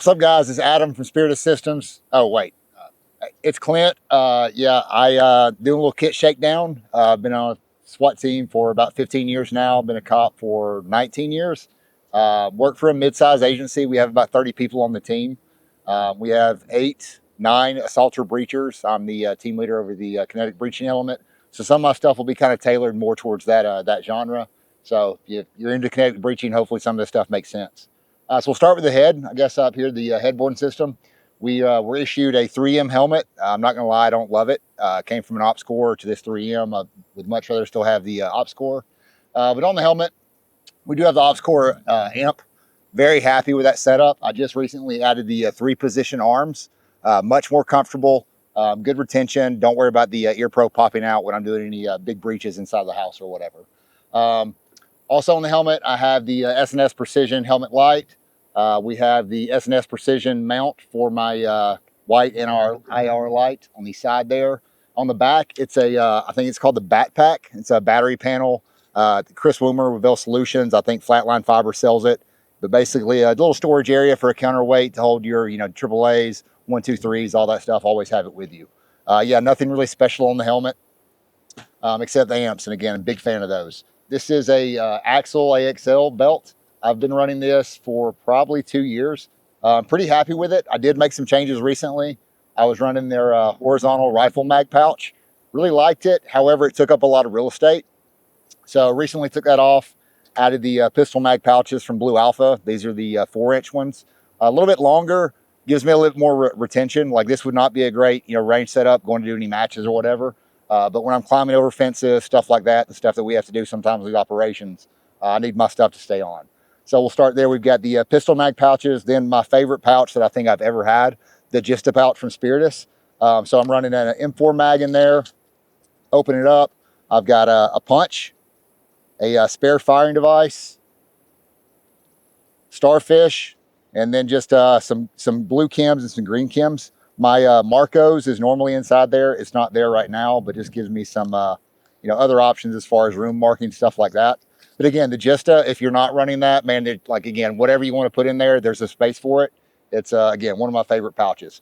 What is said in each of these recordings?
What's up, guys? It's Adam from Spiritus Systems. Oh, wait. It's Clint. Yeah, I do a little kit shakedown. I've been on a SWAT team for about 15 years now. Been a cop for 19 years. Work for a mid-sized agency. We have about 30 people on the team. We have 9 assaulter breachers. I'm the team leader over the kinetic breaching element. So some of my stuff will be kind of tailored more towards that genre. So if you're into kinetic breaching, hopefully some of this stuff makes sense. So we'll start with the head. I guess up here, the headboard system. We were issued a 3M helmet. I'm not going to lie, I don't love it. Came from an ops core to this 3M. I would much rather still have the ops core. But on the helmet, we do have the ops core amp. Very happy with that setup. I just recently added the 3-position arms. Much more comfortable, good retention. Don't worry about the ear pro popping out when I'm doing any big breaches inside the house or whatever. Also on the helmet, I have the S&S Precision helmet light. We have the S&S Precision mount for my white IR light on the side there. On the back, it's I think it's called the Bat Pack. It's a battery panel. Chris Woomer with Reverso Solutions, I think Flatline Fiber sells it. But basically, a little storage area for a counterweight to hold your, AAAs, 123s, all that stuff. Always have it with you. Yeah, nothing really special on the helmet except the amps. And again, I'm a big fan of those. This is a Axel AXL belt. I've been running this for probably 2 years. I'm pretty happy with it. I did make some changes recently. I was running their horizontal rifle mag pouch. Really liked it. However, it took up a lot of real estate. So recently took that off. Added the pistol mag pouches from Blue Alpha. These are the 4-inch ones. A little bit longer. Gives me a little more retention. Like this would not be a great range setup going to do any matches or whatever. But when I'm climbing over fences, stuff like that, the stuff that we have to do sometimes with operations, I need my stuff to stay on. So we'll start there. We've got the pistol mag pouches, then my favorite pouch that I think I've ever had, the JSTA Pouch from Spiritus. So I'm running an M4 mag in there. Open it up. I've got a punch, a spare firing device, starfish, and then just some blue chems and some green chems. My Marcos is normally inside there. It's not there right now, but just gives me some other options as far as room marking, stuff like that. But again, the JSTA, if you're not running that, man, like again, whatever you want to put in there, there's a space for it. It's again one of my favorite pouches.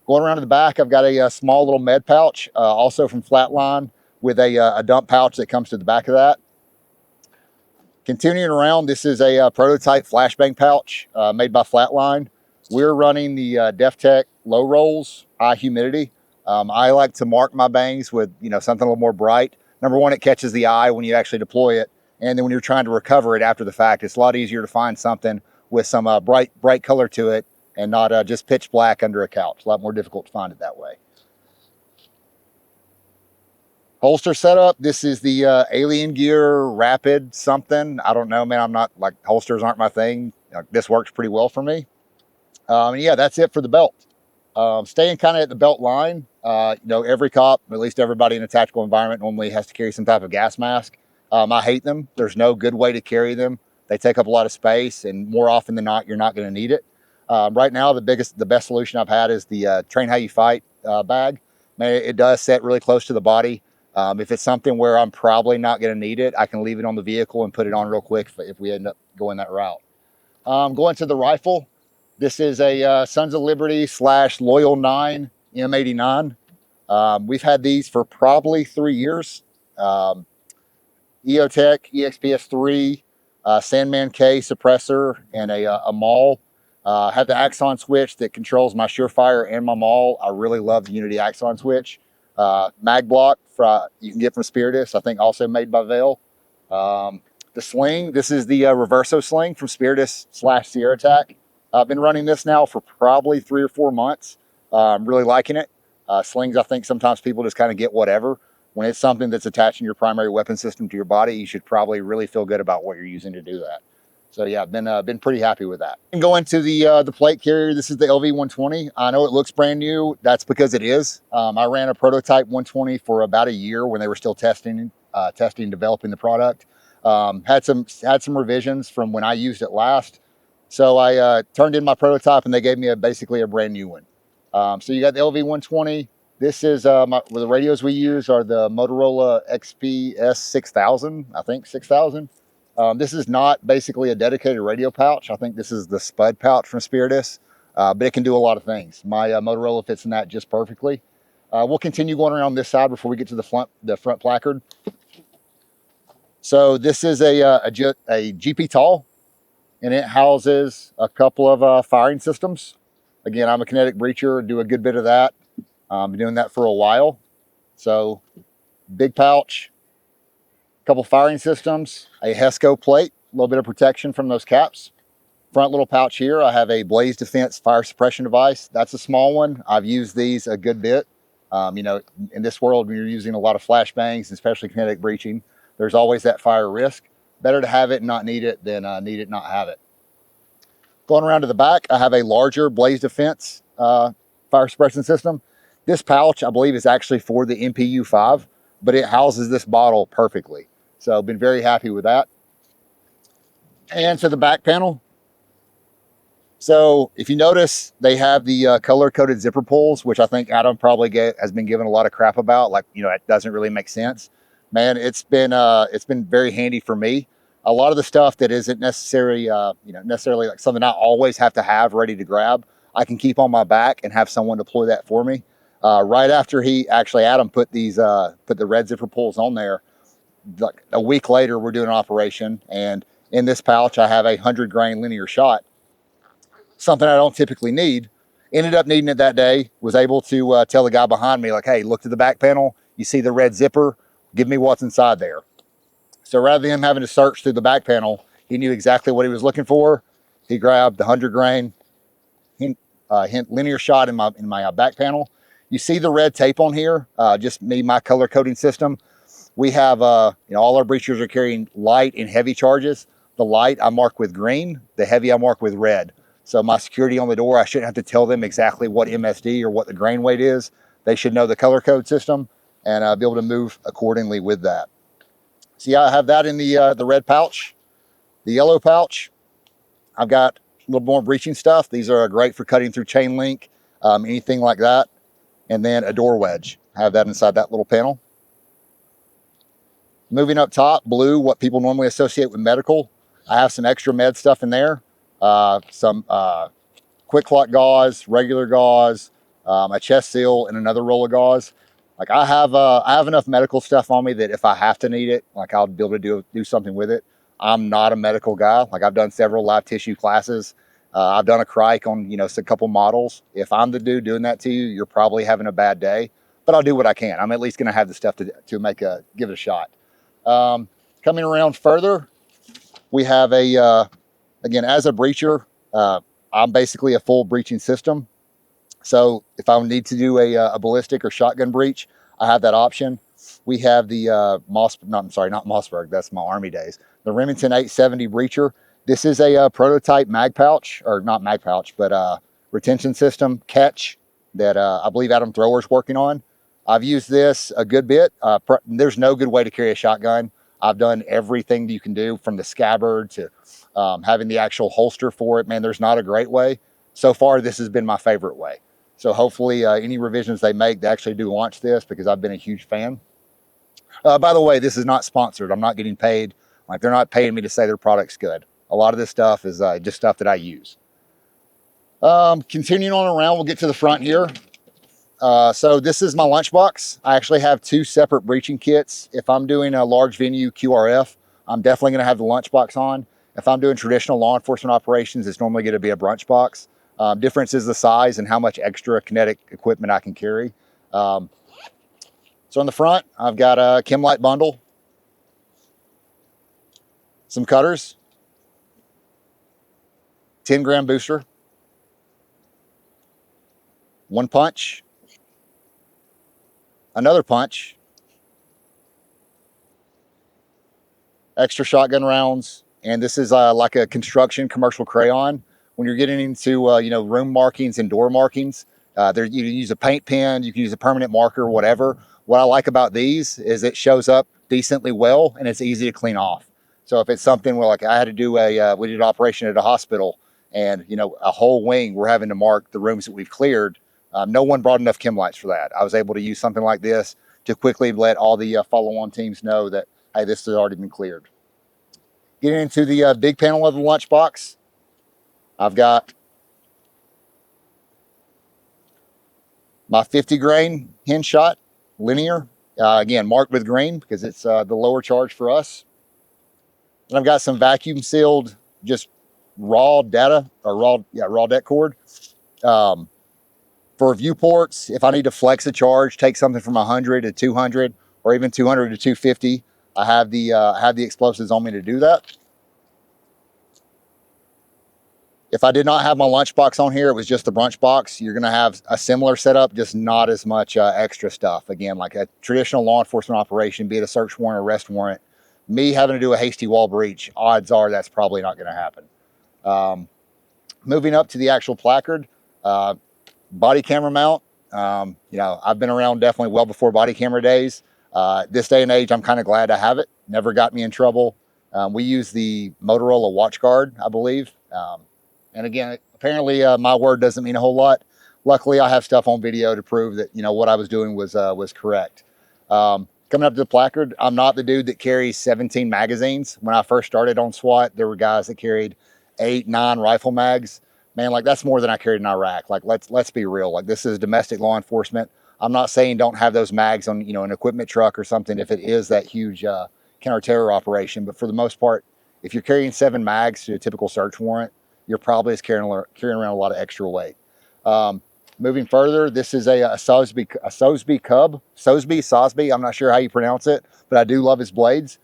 Going around to the back, I've got a small little med pouch, also from Flatline, with a dump pouch that comes to the back of that. Continuing around, this is a prototype flashbang pouch made by Flatline. We're running the DefTech low rolls, high humidity. I like to mark my bangs with something a little more bright. Number one, it catches the eye when you actually deploy it. And then when you're trying to recover it after the fact, it's a lot easier to find something with some bright color to it and not just pitch black under a couch. A lot more difficult to find it that way. Holster setup. This is the Alien Gear Rapid something. I don't know, man. I'm not like holsters aren't my thing. This works pretty well for me. And yeah, that's it for the belt. Staying kind of at the belt line. Every cop, at least everybody in a tactical environment, normally has to carry some type of gas mask. I hate them. There's no good way to carry them. They take up a lot of space, and more often than not, you're not going to need it. Right now, the best solution I've had is the Train How You Fight bag. Man, it does set really close to the body. If it's something where I'm probably not going to need it, I can leave it on the vehicle and put it on real quick if we end up going that route. Going to the rifle. This is a Sons of Liberty / Loyal 9 M89. We've had these for probably 3 years. EOTech, EXPS3, Sandman K suppressor, and a maul. Have the Axon switch that controls my Surefire and my maul. I really love the Unity Axon switch. Mag block you can get from Spiritus, I think also made by Vail. The sling, this is the Reverso Sling from Spiritus / Sierra Attack. I've been running this now for probably 3 or 4 months. I'm really liking it. Slings, I think sometimes people just kind of get whatever. When it's something that's attaching your primary weapon system to your body, you should probably really feel good about what you're using to do that. So yeah, I've been pretty happy with that. And going to the plate carrier, this is the LV-120. I know it looks brand new. That's because it is. I ran a prototype 120 for about a year when they were still testing, developing the product. Had some revisions from when I used it last. So I turned in my prototype and they gave me basically a brand new one. So you got the LV-120. This is the radios we use are the Motorola XPS 6000, I think 6000. This is not basically a dedicated radio pouch. I think this is the Spud pouch from Spiritus. but it can do a lot of things. My Motorola fits in that just perfectly. We'll continue going around this side before we get to the front placard. So this is a GP Tall, and it houses a couple of firing systems. Again, I'm a kinetic breacher, do a good bit of that. Been doing that for a while. So big pouch, couple firing systems, a HESCO plate, a little bit of protection from those caps. Front little pouch here, I have a Blaze Defense fire suppression device. That's a small one. I've used these a good bit. You know, in this world, when you're using a lot of flashbangs, especially kinetic breaching, there's always that fire risk. Better to have it and not need it than need it and not have it. Going around to the back, I have a larger Blaze Defense fire suppression system. This pouch, I believe, is actually for the MPU-5, but it houses this bottle perfectly. So I've been very happy with that. And to the back panel. So if you notice, they have the color-coded zipper pulls, which I think Adam probably has been given a lot of crap about. Like, you know, it doesn't really make sense. Man, it's been very handy for me. A lot of the stuff that isn't necessarily like something I always have to have ready to grab, I can keep on my back and have someone deploy that for me. Right after Adam put the red zipper pulls on there, like a week later, we're doing an operation, and in this pouch, I have a 100-grain linear shot. Something I don't typically need. Ended up needing it that day. Was able to tell the guy behind me, like, hey, look to the back panel. You see the red zipper? Give me what's inside there. So rather than him having to search through the back panel, he knew exactly what he was looking for. He grabbed the 100-grain linear shot in my back panel. You see the red tape on here? Just my color coding system. We have all our breachers are carrying light and heavy charges. The light I mark with green. The heavy I mark with red. So my security on the door, I shouldn't have to tell them exactly what MSD or what the grain weight is. They should know the color code system and be able to move accordingly with that. So yeah, I have that in the red pouch. The yellow pouch, I've got a little more breaching stuff. These are great for cutting through chain link, anything like that. And then a door wedge. I have that inside that little panel. Moving up top, blue, what people normally associate with medical. I have some extra med stuff in there. Some quick clot gauze, regular gauze, a chest seal, and another roll of gauze. Like I have enough medical stuff on me that if I have to need it, like I'll be able to do something with it. I'm not a medical guy. Like I've done several live tissue classes. I've done a crike on a couple models. If I'm the dude doing that to you, you're probably having a bad day. But I'll do what I can. I'm at least going to have the stuff to give it a shot. Coming around further, we have again, as a breacher, I'm basically a full breaching system. So if I need to do a ballistic or shotgun breach, I have that option. We have the not Mossberg, that's my Army days. The Remington 870 breacher. This is a prototype mag pouch, or not mag pouch, but retention system catch that I believe Adam Thrower's working on. I've used this a good bit. There's no good way to carry a shotgun. I've done everything that you can do, from the scabbard to having the actual holster for it. Man, there's not a great way. So far, this has been my favorite way. So hopefully any revisions they make, they actually do launch this, because I've been a huge fan. By the way, this is not sponsored. I'm not getting paid. Like, they're not paying me to say their product's good. A lot of this stuff is just stuff that I use. Continuing on around, we'll get to the front here. So this is my lunchbox. I actually have two separate breaching kits. If I'm doing a large venue QRF, I'm definitely going to have the lunchbox on. If I'm doing traditional law enforcement operations, it's normally going to be a brunch box. Difference is the size and how much extra kinetic equipment I can carry. So on the front, I've got a Chemlight bundle, some cutters, 10-gram booster, one punch, another punch, extra shotgun rounds, and this is like a construction commercial crayon. When you're getting into room markings and door markings, you can use a paint pen, you can use a permanent marker, whatever. What I like about these is it shows up decently well and it's easy to clean off. So if it's something where, like, I had to do we did an operation at a hospital, and a whole wing, we're having to mark the rooms that we've cleared. No one brought enough Chemlights for that. I was able to use something like this to quickly let all the follow-on teams know that, hey, this has already been cleared. Getting into the big panel of the lunchbox, I've got My 50 grain hinge shot, linear, again, marked with green because it's the lower charge for us. And I've got some vacuum sealed, just raw data or raw det cord. For viewports, if I need to flex a charge, take something from 100 to 200 or even 200 to 250, I have the explosives on me to do that. If I did not have my Lunchbox on here, it was just the Brunch box, you're going to have a similar setup, just not as much extra stuff. Again, like a traditional law enforcement operation, be it a search warrant or arrest warrant, me having to do a hasty wall breach, odds are that's probably not going to happen. Moving up to the actual placard, body camera mount. I've been around definitely well before body camera days. This day and age, I'm kind of glad to have it. Never got me in trouble. We use the Motorola watch guard, I believe. And again, apparently my word doesn't mean a whole lot. Luckily, I have stuff on video to prove that, what I was doing was correct. Coming up to the placard, I'm not the dude that carries 17 magazines. When I first started on SWAT, there were guys that carried 8, 9 rifle mags. Man, like that's more than I carried in Iraq. Like let's be real. Like this is domestic law enforcement. I'm not saying don't have those mags on, an equipment truck or something if it is that huge counter-terror operation. But for the most part, if you're carrying 7 mags to a typical search warrant, you're probably just carrying around a lot of extra weight. Moving further, this is a Sosby cub. Sosby, I'm not sure how you pronounce it, but I do love his blades.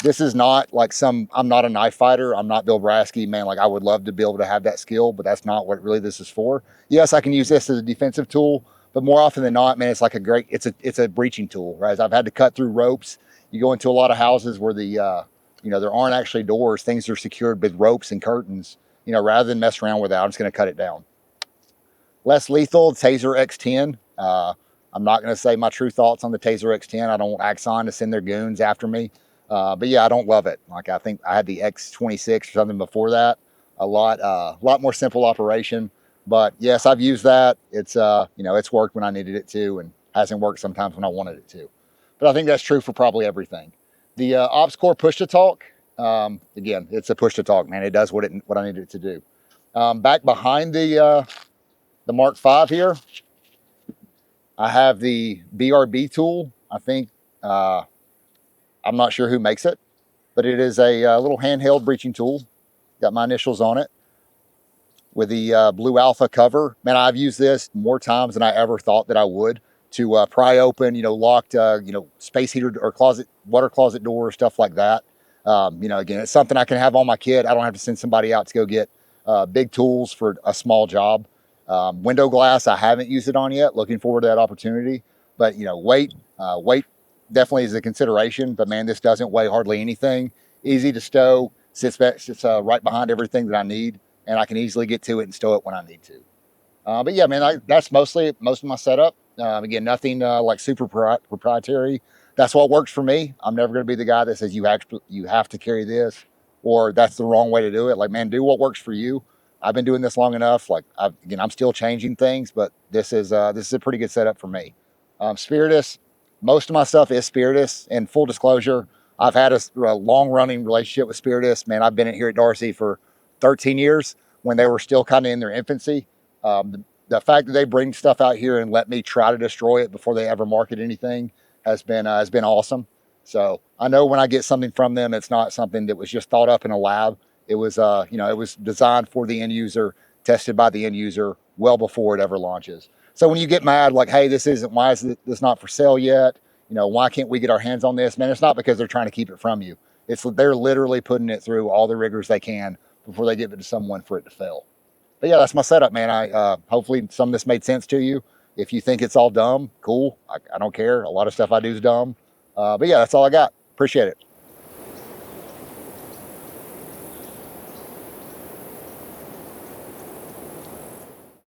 This is not like I'm not a knife fighter. I'm not Bill Brasky, man. Like I would love to be able to have that skill, but that's not what really this is for. Yes, I can use this as a defensive tool, but more often than not, man, it's like it's a breaching tool, right? I've had to cut through ropes. You go into a lot of houses where there aren't actually doors. Things are secured with ropes and curtains. Rather than mess around with that, I'm just going to cut it down. Less lethal, Taser X10. I'm not going to say my true thoughts on the Taser X10. I don't want Axon to send their goons after me. But yeah, I don't love it. Like I think I had the X26 or something before that. A lot more simple operation. But yes, I've used that. It's it's worked when I needed it to, and hasn't worked sometimes when I wanted it to. But I think that's true for probably everything. The Ops Core push to talk. Again, it's a push to talk, man. It does what I needed it to do. Back behind the Mark V here, I have the BRB tool. I think I'm not sure who makes it, but it is a little handheld breaching tool. Got my initials on it with the blue alpha cover. Man, I've used this more times than I ever thought that I would to pry open, locked, space heater or water closet doors, stuff like that. Again, it's something I can have on my kit. I don't have to send somebody out to go get big tools for a small job. Window glass, I haven't used it on yet. Looking forward to that opportunity. But, weight definitely is a consideration. But, man, this doesn't weigh hardly anything. Easy to stow, sits right behind everything that I need. And I can easily get to it and stow it when I need to. But, yeah, man, that's most of my setup. Again, nothing like super proprietary. That's what works for me. I'm never going to be the guy that says you have to carry this or that's the wrong way to do it. Like, man, do what works for you. I've been doing this long enough. Like, I'm still changing things, but this is a pretty good setup for me. Spiritus, most of my stuff is Spiritus. And full disclosure, I've had a long-running relationship with Spiritus. Man, I've been here at Darcy for 13 years when they were still kind of in their infancy. The fact that they bring stuff out here and let me try to destroy it before they ever market anything has been awesome. So I know when I get something from them, it's not something that was just thought up in a lab. It was, it was designed for the end user, tested by the end user well before it ever launches. So when you get mad, like, hey, why is this not for sale yet? Why can't we get our hands on this? Man, it's not because they're trying to keep it from you. They're literally putting it through all the rigors they can before they give it to someone for it to fail. But yeah, that's my setup, man. Hopefully some of this made sense to you. If you think it's all dumb, cool. I don't care. A lot of stuff I do is dumb. But yeah, that's all I got. Appreciate it.